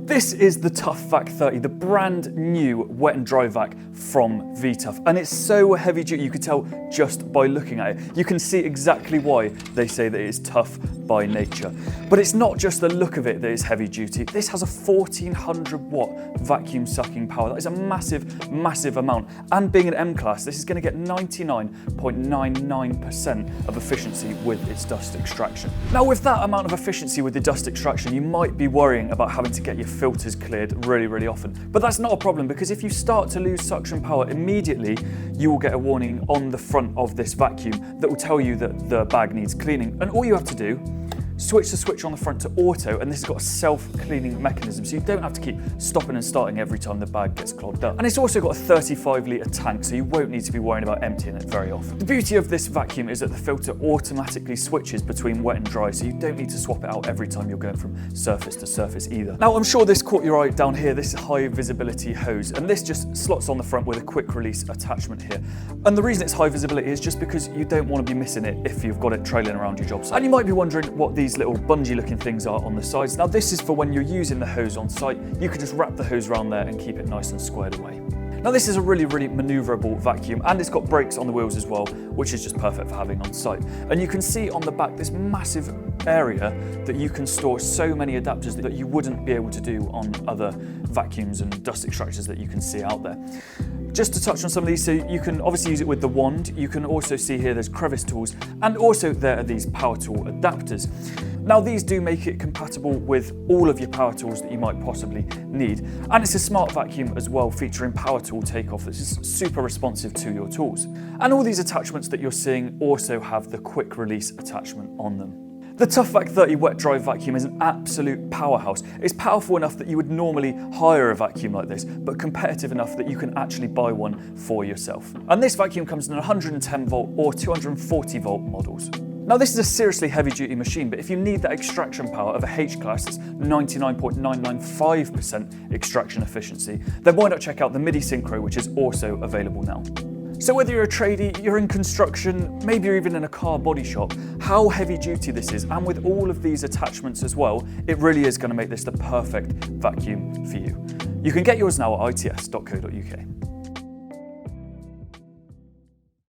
This is the TUFVAC30, the brand new wet and dry vac from V-Tuf, and it's so heavy duty you could tell just by looking at it. You can see exactly why they say that it is tough by nature. But it's not just the look of it that is heavy duty. This has a 1400 watt vacuum sucking power. That is a massive, massive amount. And being an M class, this is going to get 99.99% of efficiency with its dust extraction. Now, with that amount of efficiency with the dust extraction, you might be worrying about having to get your filters cleared really, really often. But that's not a problem, because if you start to lose suction power immediately, you will get a warning on the front of this vacuum that will tell you that the bag needs cleaning. And all you have to do, switch the switch on the front to auto, and this has got a self-cleaning mechanism, so you don't have to keep stopping and starting every time the bag gets clogged up. And it's also got a 35 litre tank, so you won't need to be worrying about emptying it very often. The beauty of this vacuum is that the filter automatically switches between wet and dry, so you don't need to swap it out every time you're going from surface to surface either. Now, I'm sure this caught your eye down here, this high visibility hose, and this just slots on the front with a quick release attachment here. And the reason it's high visibility is just because you don't want to be missing it if you've got it trailing around your job site. And you might be wondering what these little bungee looking things are on the sides. Now, this is for when you're using the hose on site. You can just wrap the hose around there and keep it nice and squared away. Now, this is a really, really manoeuvrable vacuum, and it's got brakes on the wheels as well, which is just perfect for having on site. And you can see on the back this massive area that you can store so many adapters that you wouldn't be able to do on other vacuums and dust extractors that you can see out there. Just to touch on some of these, so you can obviously use it with the wand. You can also see here there's crevice tools, and also there are these power tool adapters. Now, these do make it compatible with all of your power tools that you might possibly need. And it's a smart vacuum as well, featuring power tool takeoff that's just super responsive to your tools. And all these attachments that you're seeing also have the quick release attachment on them. The TUFVAC30 wet dry vacuum is an absolute powerhouse. It's powerful enough that you would normally hire a vacuum like this, but competitive enough that you can actually buy one for yourself. And this vacuum comes in 110 volt or 240 volt models. Now, this is a seriously heavy duty machine, but if you need that extraction power of a H class, that's 99.995% extraction efficiency, then why not check out the MIDI Synchro, which is also available now. So whether you're a tradie, you're in construction, maybe you're even in a car body shop, how heavy duty this is, and with all of these attachments as well, it really is going to make this the perfect vacuum for you. You can get yours now at its.co.uk.